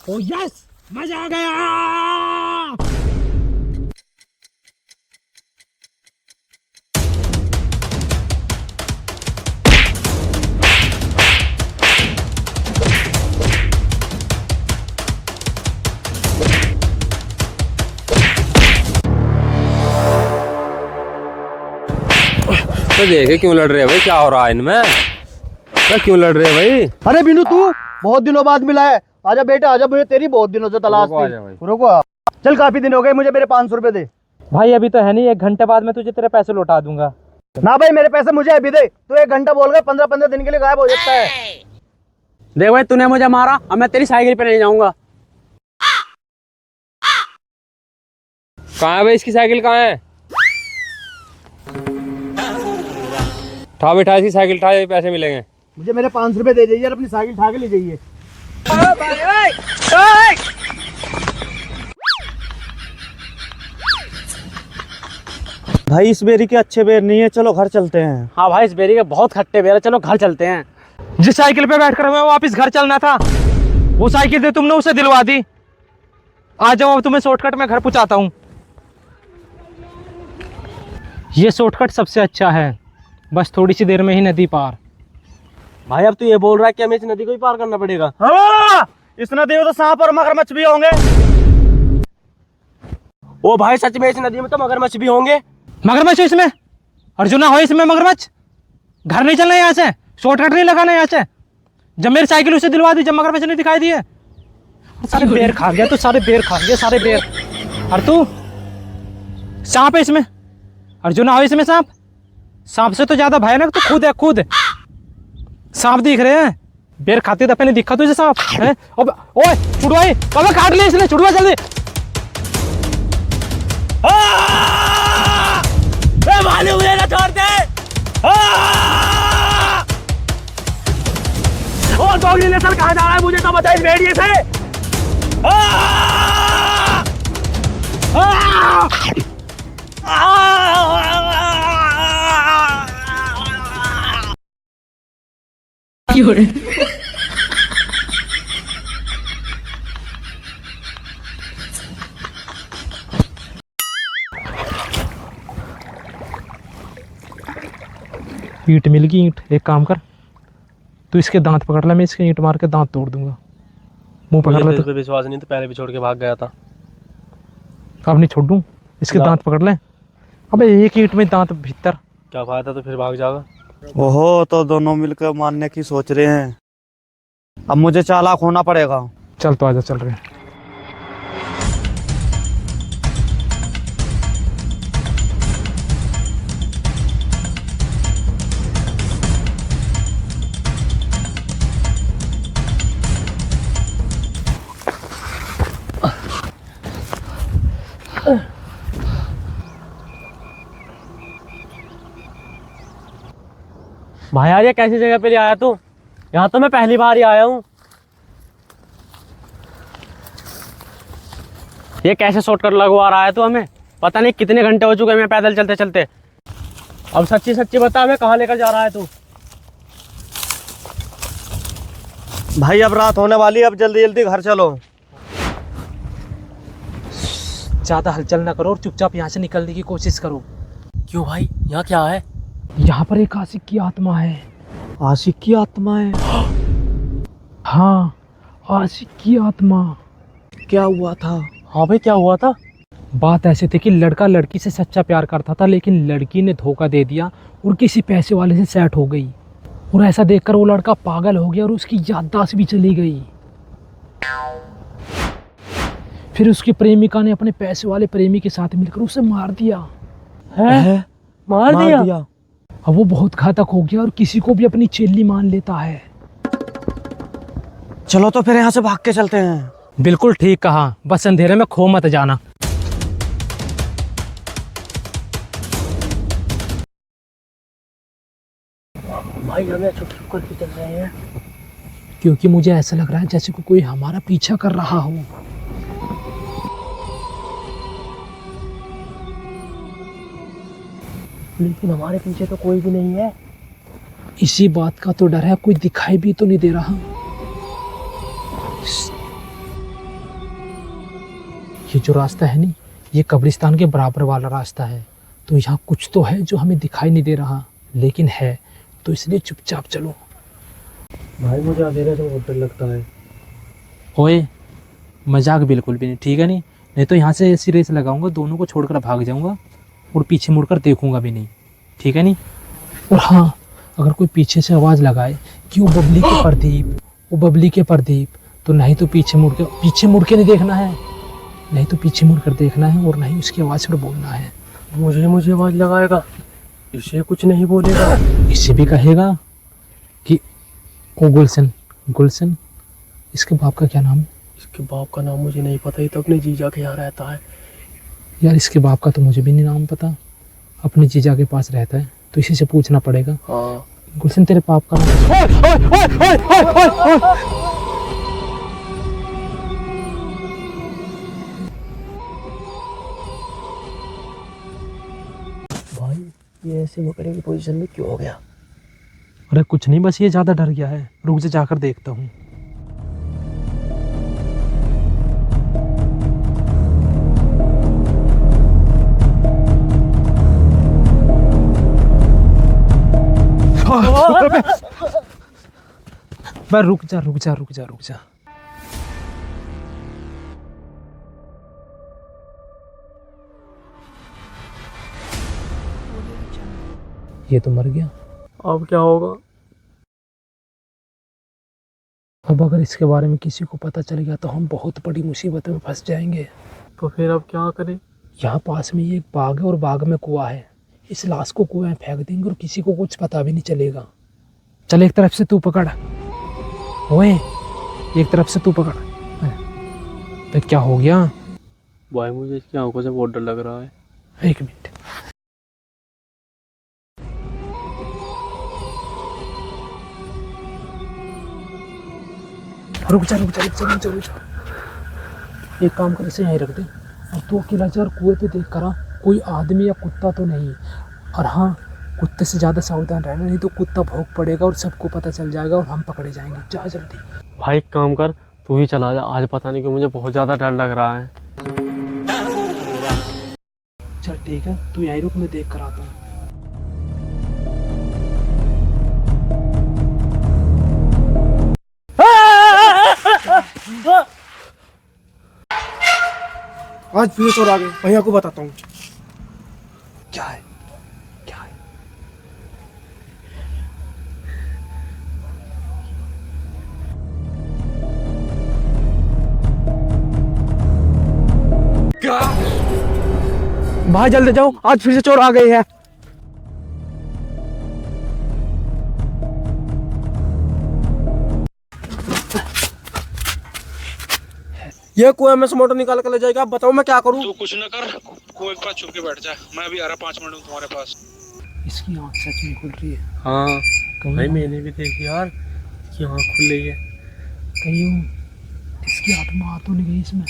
ओ yes, मजा आ गया। तो देखे क्यों लड़ रहे हैं भाई, क्या हो रहा है इनमें? तो क्यों लड़ रहे हैं भाई? अरे बिनू, तू बहुत दिनों बाद मिला है। आजा बेटा आजा, मुझे तेरी बहुत दिनों से तलाश थी। रुको, चल काफी दिन हो गए, मुझे मेरे 500 रुपए दे। भाई अभी तो है नहीं, 1 घंटे बाद मैं तुझे तेरे पैसे लौटा दूंगा। ना भाई, मेरे पैसे मुझे अभी दे। तू 1 घंटा बोल गया, 15-15 दिन के लिए गायब हो जाता है। देख भाई, तूने मुझे मारा, अब मैं तेरी साइकिल पे नहीं जाऊंगा। कहाँ है भाई इसकी साइकिल, कहाँ है? उठा बैठा इसकी साइकिल, उठा, पैसे मिलेंगे। मुझे मेरे 500 रुपए दे दीजिए और अपनी साइकिल उठा के ले जाइए। भाई इस बेरी के अच्छे बेर नहीं है, चलो घर चलते हैं। हाँ भाई, इस बेरी के बहुत खट्टे बेर है, चलो घर चलते हैं। जिस साइकिल पे बैठकर हमें वापस घर चलना था, वो साइकिल से तुमने उसे दिलवा दी। आ जाओ, अब तुम्हें शॉर्टकट में घर पहुंचाता हूँ। ये शॉर्टकट सबसे अच्छा है, बस थोड़ी सी देर में ही नदी पार। भाई अब तू ये बोल रहा है कि हमें इस नदी को ही पार करना पड़ेगा? हाँ, इस नदी में तो सांप और मगरमच्छ भी होंगे। ओ भाई सच में, इस नदी में तो मगरमच्छ भी होंगे। मगरमच्छ इसमें? अर्जुना हो इसमें मगरमच्छ? घर नहीं चलना यहाँ से, शॉर्टकट नहीं लगाना यहाँ से। जब मेरी साइकिल उसे दिलवा दी, जब मगरमच्छ नहीं दिखाई दिए, सारे बेर खा गया तू, सारे बेर खा गया, सारे बेर। और तू, सांप है इसमें? अर्जुना हो इसमें सांप? सांप से तो ज्यादा भयानक तो खुद है, खुद सांप दिख रहे हैं। बेर खाते दफे नहीं दिखा तुझे सांप है? ओए छुड़वाई, अबे काट ले इसने, छुड़वा जल्दी। भालू मुझे ना छोड़ दे। और डॉगी लेकर कहाँ जा रहा है, मुझे तो बता इस भेड़िए से। ईंट मिल गई, ईंट। एक काम कर, तू इसके दांत पकड़ ले, मैं इसके ईंट मार के दांत तोड़ दूंगा। मुंह पकड़ ले। तो विश्वास नहीं, तो पहले भी छोड़ के भाग गया था। अब नहीं छोड़ दूं, इसके दांत पकड़ ले। अबे एक ईंट में दांत भीतर। क्या फायदा, तो फिर भाग जाएगा। ओहो, तो दोनों मिलकर मारने की सोच रहे हैं। अब मुझे चालाक होना पड़ेगा। चल तो आजा, चल रहे हैं। भाई यार, ये कैसी जगह पे ले आया तू? यहाँ तो मैं पहली बार ही आया हूँ। ये कैसे शॉर्टकट लगवा रहा है तू हमें? पता नहीं कितने घंटे हो चुके हैं मैं पैदल चलते चलते। अब सच्ची सच्ची बता, हमें कहाँ लेकर जा रहा है तू? भाई अब रात होने वाली है, अब जल्दी जल्दी घर चलो। ज्यादा हलचल ना करो और चुपचाप यहाँ से निकलने की कोशिश करो। क्यों भाई, यहाँ क्या है? यहाँ पर एक आशिक की आत्मा है। आशिक की आत्मा है? हाँ, आशिक की आत्मा। क्या हुआ था? हाँ भाई, क्या हुआ था? बात ऐसे थी कि लड़का लड़की से सच्चा प्यार करता था, लेकिन लड़की ने धोखा दे दिया और किसी पैसे वाले से सेट हो गई। और ऐसा देखकर वो लड़का पागल हो गया और उसकी याददाश्त भी चली गई। फिर उसकी प्रेमिका ने अपने पैसे वाले प्रेमी के साथ मिलकर उसे मार दिया। है? मार दिया? अब वो बहुत घातक हो गया और किसी को भी अपनी चेल्ली मान लेता है। चलो तो फिर यहाँ से भाग के चलते हैं। बिल्कुल ठीक कहा, बस अंधेरे में खो मत जाना। भाई हमें छुप छुप करके चल रहे हैं, क्योंकि मुझे ऐसा लग रहा है जैसे कोई हमारा पीछा कर रहा हो। लेकिन हमारे पीछे तो कोई भी नहीं है। इसी बात का तो डर है, कोई दिखाई भी तो नहीं दे रहा। ये जो रास्ता है नी, ये कब्रिस्तान के बराबर वाला रास्ता है। तो यहाँ कुछ तो है जो हमें दिखाई नहीं दे रहा, लेकिन है, तो इसलिए चुपचाप चलो। भाई मुझे अंधेरे से बहुत डर लगता है। ओए मजाक बिल्कुल भी नहीं, ठीक है? नहीं तो यहाँ से ऐसी रेस लगाऊंगा, दोनों को छोड़कर भाग जाऊंगा और पीछे मुड़कर देखूंगा भी नहीं, ठीक है? नहीं। और हाँ, अगर कोई पीछे से आवाज़ लगाए कि वो बबली के प्रदीप, वो बबली के प्रदीप, तो नहीं तो पीछे मुड़ के नहीं देखना है, नहीं तो पीछे मुड़कर देखना है, और नहीं उसकी आवाज़ पर बोलना है। मुझे आवाज़ लगाएगा, इसे कुछ नहीं बोलेगा। इससे भी कहेगा कि ओ गुलशन, इसके बाप का क्या नाम है? इसके बाप का नाम मुझे नहीं पता, ये तो अपने जीजा के यहाँ रहता है। यार इसके बाप का तो मुझे भी नहीं नाम पता, अपने जीजा के पास रहता है, तो इसी से पूछना पड़ेगा। हाँ गुलशन तेरे बाप का नाम? भाई ये ऐसे बकरे की पोजीशन में क्यों हो गया? अरे कुछ नहीं, बस ये ज़्यादा डर गया है, रुक जा, जाकर देखता हूँ। बस रुक जा। ये तो मर गया। अब क्या होगा? अब अगर इसके बारे में किसी को पता चल गया तो हम बहुत बड़ी मुसीबत में फंस जाएंगे। तो फिर अब क्या करें? यहाँ पास में एक बाग है और बाग में कुआं है, इस लाश को कुएं में फेंक देंगे और किसी को कुछ पता भी नहीं चलेगा। चल एक तरफ से तू पकड़, ओए एक तरफ से तू पकड़। तो क्या हो गया? भाई मुझे इसकी आंखों से बहुत डर लग रहा है। एक मिनट, रुक जा। एक काम कर, इसे यहीं रख दे। अब तू अकेला जा और कुएं पे देख कर कोई आदमी या कुत्ता तो नहीं, और हाँ कुत्ते से ज़्यादा सावधान रहना, नहीं तो कुत्ता भौंक पड़ेगा और सबको पता चल जाएगा और हम पकड़े जाएंगे। जा जल्दी। भाई एक काम कर, तू ही चला जा, आज पता नहीं क्यों मुझे बहुत ज़्यादा डर लग रहा है। चल ठीक है, तू यहीं रुक, मैं देख कर आता हूँ। आज फिर चोर आ गए, भैया को बताता हूँ। क्या है? भाई जल्दी जाओ, आज फिर से चोर आ गए हैं। ये कुएं में से मोटर निकाल कर ले जाएगा। अब बताओ मैं क्या करूं? तू कुछ न कर, कुएं के पास छुप के बैठ जा, मैं अभी आ रहा 5 मिनट में तुम्हारे पास। इसकी आँख सच में खुल रही है। हाँ कहीं भाई मैंने भी देखी यार, कि आँख खुल रही है। कहीं इसकी आत्मा आ तो नहीं गई इसमें?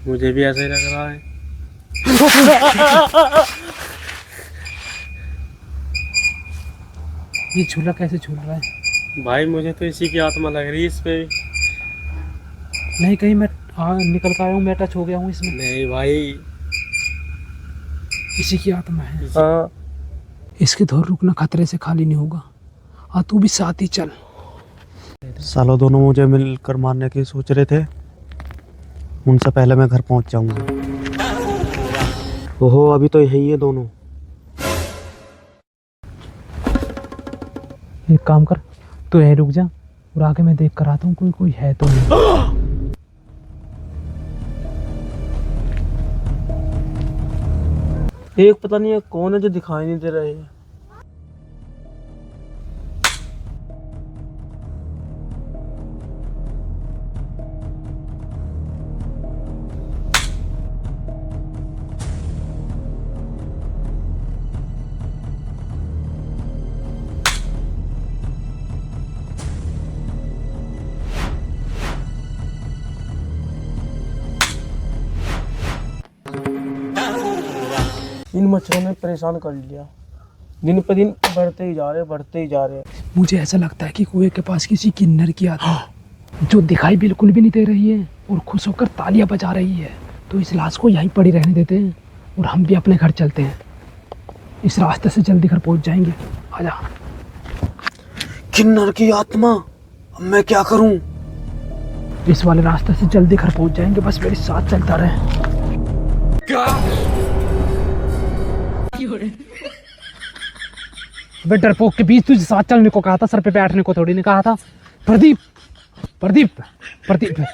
मुझे भी ऐसा ही लग रहा है। ये झूला कैसे झूल रहा है? भाई मुझे तो इसी की आत्मा लग रही है इस पे। नहीं कहीं मैं निकल कर आया हूँ, मैं टच हो गया हूँ इसमें। नहीं भाई, इसी की आत्मा है। हाँ इसके धोर रुकना खतरे से खाली नहीं होगा। हाँ तू भी साथ ही चल। सालों दोनों मुझे मिलकर मारने की सोच रहे थे, उनसे पहले मैं घर पहुंच जाऊंगा। ओहो अभी तो यही है दोनों। एक काम कर, तू यहीं रुक जा और आगे मैं देख कर आता हूँ कोई है तो नहीं। एक पता नहीं है कौन है जो दिखाई नहीं दे रहे हैं। इन मच्छरों ने परेशान कर लिया, दिन पे दिन बढ़ते ही जा रहे हैं। मुझे ऐसा लगता है कि कुएं के पास किसी किन्नर की आत्मा जो दिखाई बिल्कुल भी नहीं दे रही है और खुश होकर तालियां बजा रही है। तो इस लाश को यहीं पड़ी रहने देते हैं और हम भी अपने घर चलते हैं। इस रास्ते से जल्दी घर पहुंच जाएंगे। आजा। किन्नर की आत्मा, अब मैं क्या करूं? इस वाले रास्ते से जल्दी घर पहुंच जाएंगे, बस मेरे साथ चलता रहे। अबे डरपोक के बीच तुझे साथ चलने को कहा था, सर पे बैठने को थोड़ी नहीं कहा था। प्रदीप प्रदीप प्रदीप